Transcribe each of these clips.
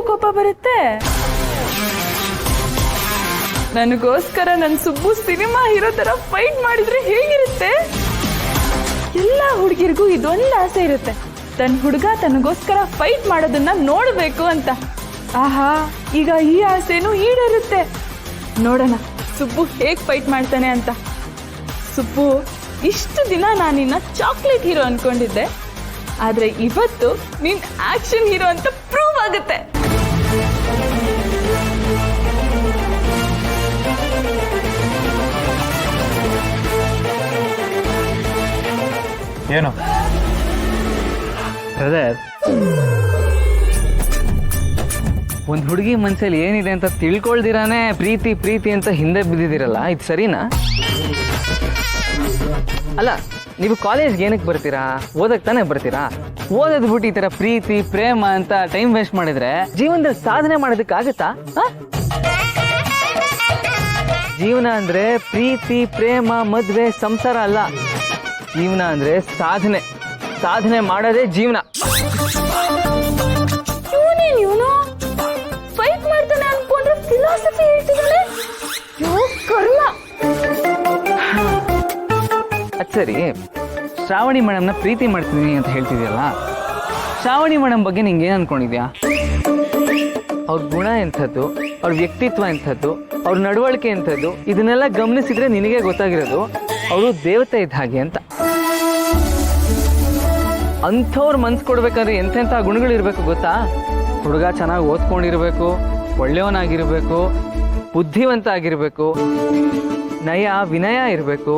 ಕೋಪ ಬರುತ್ತೆ? ನನಗೋಸ್ಕರ ನನ್ನ ಸುಬ್ಬು ಸಿನಿಮಾ ಹೀರೋ ತರ ಫೈಟ್ ಮಾಡಿದ್ರೆ ಹೇಗಿರುತ್ತೆ? ಎಲ್ಲ ಹುಡುಗಿರ್ಗೂ ಇದೊಂದು ಆಸೆ ಇರುತ್ತೆ, ತನ್ನ ಹುಡುಗ ತನಗೋಸ್ಕರ ಫೈಟ್ ಮಾಡೋದನ್ನ ನೋಡ್ಬೇಕು ಅಂತ. ಆಹಾ, ಈಗ ಈ ಆಸೆನೂ ಈಡೇರುತ್ತೆ. ನೋಡೋಣ ಸುಬ್ಬು ಹೇಗ್ ಫೈಟ್ ಮಾಡ್ತಾನೆ ಅಂತ. ಸುಬ್ಬು, ಇಷ್ಟು ದಿನ ನಾನಿನ್ನ ಚಾಕ್ಲೇಟ್ ಹೀರೋ ಅನ್ಕೊಂಡಿದ್ದೆ, ಆದ್ರೆ ಇವತ್ತು ನೀನ್ ಆಕ್ಷನ್ ಹೀರೋ ಅಂತ ಪ್ರೂವ್ ಆಗುತ್ತೆ. ಏನು ಬ್ರದರ್, ಒಂದು ಹುಡುಗಿ ಮನಸ್ಸಲ್ಲಿ ಏನಿದೆ ಅಂತ ತಿಳ್ಕೊಳ್ದಿರಾನೆ ಪ್ರೀತಿ ಪ್ರೀತಿ ಅಂತ ಹಿಂದೆ ಬಿದ್ದಿದ್ದೀರಲ್ಲ, ಇದು ಸರಿನಾ? ಅಲ್ಲ, ನೀವು ಕಾಲೇಜ್ಗೆ ಏನಕ್ಕೆ ಬರ್ತೀರಾ? ಓದಕ್ಕೆ ತಾನೇ ಬರ್ತೀರಾ? ಓದೋದು ಬಿಟ್ಟು ಈ ಥರ ಪ್ರೀತಿ ಪ್ರೇಮ ಅಂತ ಟೈಮ್ ವೇಸ್ಟ್ ಮಾಡಿದ್ರೆ ಜೀವನದಲ್ಲಿ ಸಾಧನೆ ಮಾಡೋದಕ್ಕಾಗತ್ತಾ? ಜೀವನ ಅಂದ್ರೆ ಪ್ರೀತಿ ಪ್ರೇಮ ಮದುವೆ ಸಂಸಾರ ಅಲ್ಲ. ಜೀವನ ಅಂದ್ರೆ ಸಾಧನೆ. ಸಾಧನೆ ಮಾಡೋದೇ ಜೀವನ. ಇವನು ಫೈಟ್ ಮಾಡ್ತಾನೆ ಅನ್ಕೊಂಡ್ರೆ ಫಿಲಾಸಫಿ ಹೇಳ್ತಿದ್ದಾನೆ. ಕರ್ಮ. ಅದು ಸರಿ, ಶ್ರಾವಣಿ ಮೇಡಮ್ನ ಪ್ರೀತಿ ಮಾಡ್ತೀನಿ ಅಂತ ಹೇಳ್ತಿದ್ಯಲ್ಲ, ಶ್ರಾವಣಿ ಮೇಡಮ್ ಬಗ್ಗೆ ನಿಂಗೆ ಏನು ಅನ್ಕೊಂಡಿದ್ಯಾ? ಅವ್ರ ಗುಣ ಎಂಥದ್ದು, ಅವ್ರ ವ್ಯಕ್ತಿತ್ವ ಎಂಥದ್ದು, ಅವ್ರ ನಡವಳಿಕೆ ಎಂಥದ್ದು, ಇದನ್ನೆಲ್ಲ ಗಮನಿಸಿದ್ರೆ ನಿನಗೆ ಗೊತ್ತಾಗಿರೋದು ಅವರು ದೇವತೆ ಇದ್ದ ಹಾಗೆ ಅಂತ. ಅಂಥವ್ರು ಮನ್ಸು ಕೊಡ್ಬೇಕಾದ್ರೆ ಎಂತೆಂಥ ಗುಣಗಳಿರ್ಬೇಕು ಗೊತ್ತಾ? ಹುಡುಗ ಚೆನ್ನಾಗಿ ಓದ್ಕೊಂಡಿರ್ಬೇಕು, ಒಳ್ಳೆಯವನಾಗಿರ್ಬೇಕು, ಬುದ್ಧಿವಂತ ಆಗಿರ್ಬೇಕು, ನಯ ವಿನಯ ಇರಬೇಕು,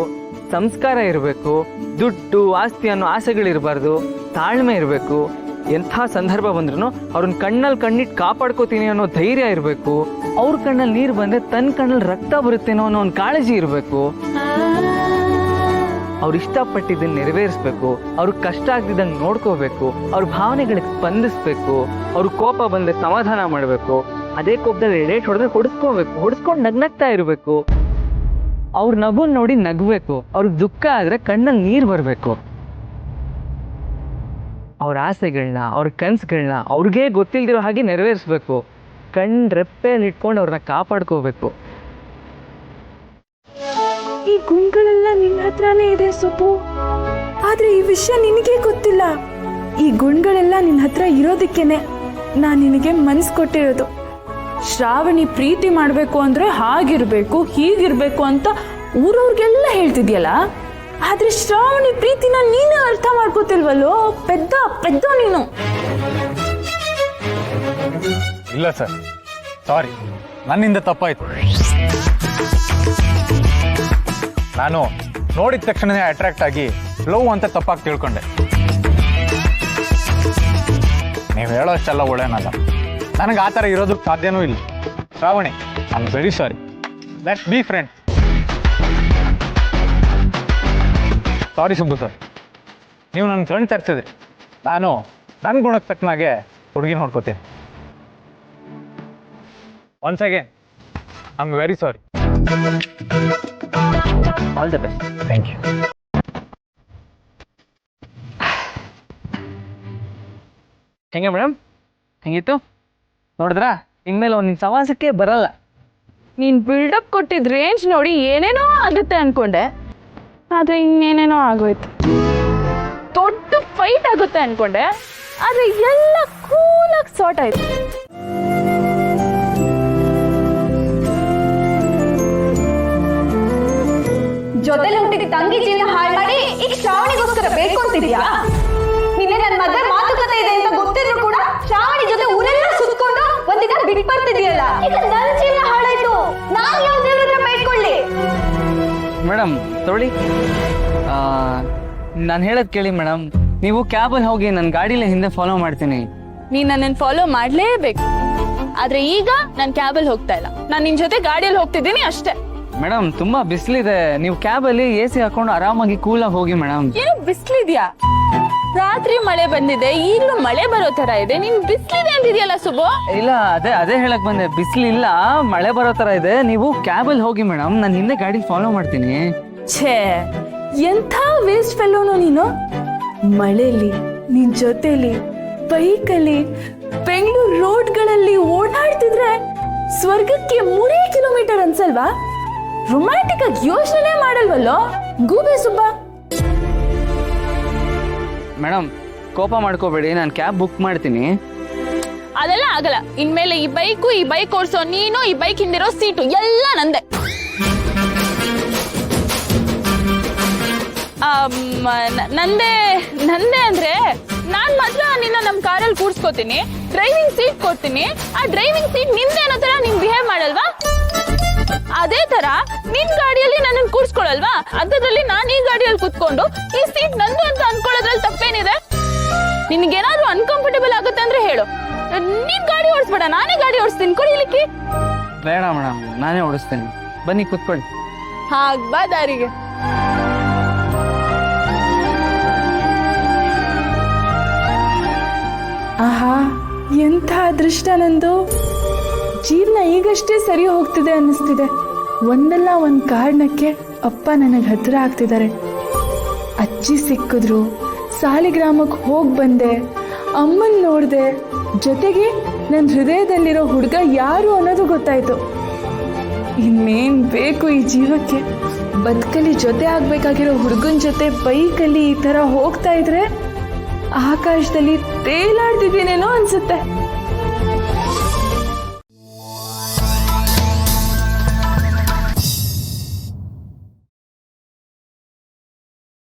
ಸಂಸ್ಕಾರ ಇರಬೇಕು, ದುಡ್ಡು ಆಸ್ತಿ ಅನ್ನೋ ಆಸೆಗಳಿರಬಾರ್ದು, ತಾಳ್ಮೆ ಇರಬೇಕು, ಎಂಥ ಸಂದರ್ಭ ಬಂದ್ರೂ ಅವ್ರನ್ನ ಕಣ್ಣಲ್ಲಿ ಕಣ್ಣಿಟ್ಟು ಕಾಪಾಡ್ಕೋತೀನಿ ಅನ್ನೋ ಧೈರ್ಯ ಇರಬೇಕು, ಅವ್ರ ಕಣ್ಣಲ್ಲಿ ನೀರು ಬಂದರೆ ತನ್ನ ಕಣ್ಣಲ್ಲಿ ರಕ್ತ ಬರುತ್ತೇನೋ ಅನ್ನೋ ಒಂದು ಕಾಳಜಿ ಇರಬೇಕು, ಅವ್ರು ಇಷ್ಟಪಟ್ಟಿದ್ದನ್ನು ನೆರವೇರಿಸ್ಬೇಕು, ಅವ್ರಿಗೆ ಕಷ್ಟ ಆಗ್ತಿದ್ದಂಗೆ ನೋಡ್ಕೋಬೇಕು, ಅವ್ರ ಭಾವನೆಗಳಿಗೆ ಸ್ಪಂದಿಸ್ಬೇಕು, ಅವ್ರ ಕೋಪ ಬಂದರೆ ಸಮಾಧಾನ ಮಾಡಬೇಕು, ಅದೇ ಕೋಪದಲ್ಲಿ ಎಡೇಟ್ ಹೊಡೆದ್ರೆ ಹೊಡೆಸ್ಕೊಂಡು ನಗ್ನಗ್ತಾ ಇರಬೇಕು, ಅವ್ರ ನಗು ನೋಡಿ ನಗಬೇಕು, ಅವ್ರಿಗೆ ದುಃಖ ಆದರೆ ಕಣ್ಣಲ್ಲಿ ನೀರು ಬರಬೇಕು, ಅವ್ರ ಆಸೆಗಳನ್ನ ಅವ್ರ ಕನಸುಗಳನ್ನ ಅವ್ರಿಗೇ ಗೊತ್ತಿಲ್ದಿರೋ ಹಾಗೆ ನೆರವೇರಿಸ್ಬೇಕು, ರೆಪ್ಪೆಯಲ್ಲಿ ಇಟ್ಕೊಂಡು ಅವ್ರನ್ನ ಕಾಪಾಡ್ಕೋಬೇಕು. ಈ ಗುಣಗಳೆಲ್ಲ ನಿನ್ನ ಹತ್ರನೇ ಇದೆ ಸುಬ್ಬು, ಆದ್ರೆ ಈ ವಿಷಯ ನಿನಗೆ ಗೊತ್ತಿಲ್ಲ. ಈ ಗುಣಗಳೆಲ್ಲ ನಿನ್ನ ಹತ್ರ ಇರೋದಕ್ಕೇನೆ ನಾನು ನಿನಗೆ ಮನ್ಸು ಕೊಟ್ಟಿರೋದು. ಶ್ರಾವಣಿ ಪ್ರೀತಿ ಮಾಡಬೇಕು ಅಂದ್ರೆ ಹಾಗಿರ್ಬೇಕು ಹೀಗಿರ್ಬೇಕು ಅಂತ ಊರವ್ರಿಗೆಲ್ಲ ಹೇಳ್ತಿದ್ಯಲ್ಲ, ಆದ್ರೆ ಶ್ರಾವಣಿ ಪ್ರೀತಿನ ನೀನೇ ಅರ್ಥ ಮಾಡ್ಕೋತಿಲ್ವಲ್ಲೋ? ಪೆದ್ದ ನೀನು. ಇಲ್ಲ ಸರ್, ಸಾರಿ, ನನ್ನಿಂದ ತಪ್ಪಾಯ್ತು. ನಾನು ನೋಡಿದ ತಕ್ಷಣನೇ ಅಟ್ರಾಕ್ಟ್ ಆಗಿ ಲವ್ ಅಂತ ತಪ್ಪಾಗಿ ತಿಳ್ಕೊಂಡೆ. ನೀವು ಹೇಳೋಷ್ಟೆಲ್ಲ ಒಳ್ಳೆನಲ್ಲ, ನನಗೆ ಆ ಥರ ಇರೋದಕ್ಕೆ ಸಾಧ್ಯನೂ ಇಲ್ಲ. Shravani, I am very sorry. Let's be friends. Sorry Subbu sir, ನೀವು ನನ್ನ ಕಣ್ಣು ತರಿಸಿದ್ರಿ. ನಾನು ನನ್ನ ಗುಣಕ್ಕೆ ತಕ್ಕನಾಗೆ ಹುಡುಗಿ ನೋಡ್ಕೋತೀನಿ. Once again I am very sorry. All the best. Thank you. ಹೆಂಗೆ ಮೇಡಮ್, ಹೆಂಗಿತ್ತು ನೋಡಿದ್ರಾ? ಇನ್ಮೇಲೆ ನಿನ್ನ ಸವಾಸಕ್ಕೆ ಬರಲ್ಲ. ನೀನ್ ಬಿಲ್ಡಪ್ ಕೊಟ್ಟಿದ್ ರೇಂಜ್ ನೋಡಿ ಏನೇನೋ ಆಗುತ್ತೆ ಅನ್ಕೊಂಡೆ, ಆದ್ರೆ ಇನ್ನೇನೇನೋ ಆಗೋಯ್ತು. ದೊಡ್ಡ ಫೈಟ್ ಆಗುತ್ತೆ ಅನ್ಕೊಂಡೆ, ಆದ್ರೆ ಎಲ್ಲ ಕೂಲಾಗಿ ಸಾರ್ಟ್ ಆಯ್ತು. ಜೊತೆಲಿ ಹುಟ್ಟಿದ ತಂಗಿ ಜೀವನ ಹಾಳು ಮಾಡಿ ಈಗ ಶ್ರಾವಣಿಗೋಸ್ಕರ ಬೇಡ್ಕೊಂತಿದ್ಯಾ? ನಿನ್ನೆ ನನ್ನ ಮದುವೆ ಮಾತುಕತೆ ಇದೆ ಅಂತ ಗೊತ್ತಿದ್ರು ಕೂಡ ಶ್ರಾವಣಿ ಜೊತೆ ಊರೆಲ್ಲ ಸುತ್ಕೊಂಡು ಒಂದಿನ ಬಿಟ್ಟು ಬರ್ತಿದ್ಯಲ್ಲ, ಈಗ ನನ್ನ ಜೀವನ ಹಾಳಾಯ್ತು. ನಾನು ಯಾವ ದೇವ್ರ ಹತ್ರ ಬೇಡ್ಕೊಳ್ಳಿ? ಮೇಡಮ್ ತೊಗೊಳ್ಳಿ, ನಾನು ಹೇಳೋದು ಕೇಳಿ ಮೇಡಮ್. ನೀವು ಕ್ಯಾಬಲ್ಲಿ ಹೋಗಿ ನನ್ನ ಗಾಡಿಲೇ ಹಿಂದೆ ಫಾಲೋ ಮಾಡ್ತೀನಿ. ನೀನ್ ನನ್ನನ್ನು ಫಾಲೋ ಮಾಡ್ಲೇಬೇಕು, ಆದ್ರೆ ಈಗ ನಾನು ಕ್ಯಾಬಲ್ಲಿ ಹೋಗ್ತಾ ಇಲ್ಲ, ನಾನು ನಿನ್ ಜೊತೆ ಗಾಡಿಯಲ್ಲಿ ಹೋಗ್ತಿದ್ದೀನಿ ಅಷ್ಟೇ. ಮೇಡಮ್ ತುಂಬಾ ಬಿಸಿಲಿದೆ, ನೀವು ಕ್ಯಾಬಲ್ಲಿ AC ಹಾಕೊಂಡು ಆರಾಮಾಗಿ ಕೂಲಾಗಿ ಹೋಗಿ ಮೇಡಮ್. ಏನು ಬಿಸಿಲಿದ್ಯಾ? ರಾತ್ರಿ ಮಳೆ ಬಂದಿದೆ, ಈಗಲೂ ಮಳೆ ಬರೋ ತರ ಇದೆ, ನೀನ್ ಬಿಸಿಲಿದೆ ಅಂತಿದ್ಯಲ್ಲ ಸುಬ್ಬು. ಇಲ್ಲ, ಅದೇ ಹೇಳಕ್ ಬಂದೆ, ಬಿಸಿಲಿಲ್ಲ ಮಳೆ ಬರೋ ತರ ಇದೆ, ನೀವು ಕ್ಯಾಬಲ್ಲಿ ಹೋಗಿ ಮೇಡಮ್, ನಾನು ಹಿಂದೆ ಗಾಡಿ ಫಾಲೋ ಮಾಡ್ತೀನಿ. ಛೇ, ಎಂಥ ವೇಸ್ಟ್ ಫೆಲ್ಲೋನು ನೀನು. ಮಳೆಲಿ ನಿನ್ ಜೊತೆಲಿ ಬೈಕಲ್ಲಿ ಬೆಂಗಳೂರು ರೋಡ್ಗಳಲ್ಲಿ ಓಡಾಡ್ತಿದ್ರೆ ಸ್ವರ್ಗಕ್ಕೆ 3 ಕಿಲೋಮೀಟರ್ ಅನ್ಸಲ್ವಾ? ರೊಮ್ಯಾಂಟಿಕ್ ಆಗಿ ಯೋಚನೆ ಮಾಡಲ್ವಲ್ಲೋ ಗೂಬೆ ಸುಬ್ಬ. ಮೇಡಮ್ ಕೋಪ ಮಾಡ್ಕೋಬೇಡಿ, ನಾನು ಕ್ಯಾಬ್ ಬುಕ್ ಮಾಡ್ತೀನಿ. ಅದೆಲ್ಲ ಆಗಲ್ಲ. ಇನ್ಮೇಲೆ ಈ ಬೈಕ್ ಓಡಿಸೋ ನೀನು, ಈ ಬೈಕ್ ಹಿಂದಿರೋ ಸೀಟು ಎಲ್ಲ ನಂದೆ. ನಂದೇ ಅಂದ್ರೆ ನಾನ್ ಮಾತ್ರ ನಿನ್ನ ನಮ್ ಕಾರಲ್ಲಿ ಕೂರ್ಸ್ಕೋತೀನಿ, ಡ್ರೈವಿಂಗ್ ಸೀಟ್ ಕೊಡ್ತೀನಿ. ಆ ಡ್ರೈವಿಂಗ್ ಸೀಟ್ ನಿಂದೆ ಅನ್ನೋ ತರ ನೀನ್ ಬಿಹೇವ್ ಮಾಡಲ್ವಾ? ಅದೇ ತರ ನಿನ್ ಗಾಡಿಯಲ್ಲಿ ನನ್ನ ಕೂರ್ಸ್ಕೊಳಲ್ವಾ? ಅಂಥದ್ರಲ್ಲಿ ನಾನ್ ಈ ಗಾಡಿಯಲ್ಲಿ ಕೂತ್ಕೊಂಡು ಈ ಸೀಟ್ ನಂದು ಅಂತ ಅನ್ಕೊಳ್ಳೋದ್ರಲ್ಲಿ ತಪ್ಪೇನಿದೆ? ನಿನ್ಗೇನಾದ್ರೂ ಅನ್ಕಂಫರ್ಟೇಬಲ್ ಆಗುತ್ತೆ ಅಂದ್ರೆ ಹೇಳು, ನೀನ್ ಗಾಡಿ ಓಡಿಸ್ಬೇಡ, ನಾನೇ ಗಾಡಿ ಓಡಿಸ್ತೀನಿ. ಕೊಡಿ ಇಲ್ಲಿಕ್ಕಿ. ಬೇಡ ಮೇಡಮ್, ನಾನೇ ಓಡಿಸ್ತೀನಿ, ಬನ್ನಿ ಕೂತ್ಕೊಳ್ಳಿ. ಬಾ ದಾರಿಗೆ. ಆಹಾ, ಎಂಥ ಅದೃಷ್ಟ ನಂದು. ಜೀವನ ಈಗಷ್ಟೇ ಸರಿ ಹೋಗ್ತಿದೆ ಅನ್ನಿಸ್ತಿದೆ. ಒಂದಲ್ಲ ಒಂದು ಕಾರಣಕ್ಕೆ ಅಪ್ಪ ನನಗೆ ಹತ್ತಿರ ಆಗ್ತಿದ್ದಾರೆ. ಅಜ್ಜಿ ಸಿಕ್ಕಿದ್ರು, ಸಾಲಿಗ್ರಾಮಕ್ಕೆ ಹೋಗಿ ಬಂದೆ, ಅಮ್ಮನ್ ನೋಡಿದೆ, ಜೊತೆಗೆ ನನ್ನ ಹೃದಯದಲ್ಲಿರೋ ಹುಡುಗ ಯಾರು ಅನ್ನೋದು ಗೊತ್ತಾಯ್ತು. ಇನ್ನೇನ್ ಬೇಕು ಈ ಜೀವಕ್ಕೆ? ಬದುಕಲ್ಲಿ ಜೊತೆ ಆಗ್ಬೇಕಾಗಿರೋ ಹುಡುಗನ ಜೊತೆ ಬೈಕಲ್ಲಿ ಈ ತರ ಹೋಗ್ತಾ ಇದ್ರೆ ಆಕಾಶದಲ್ಲಿ ತೇಲಾಡ್ತಿದ್ದೀನೇನೋ ಅನ್ಸುತ್ತೆ.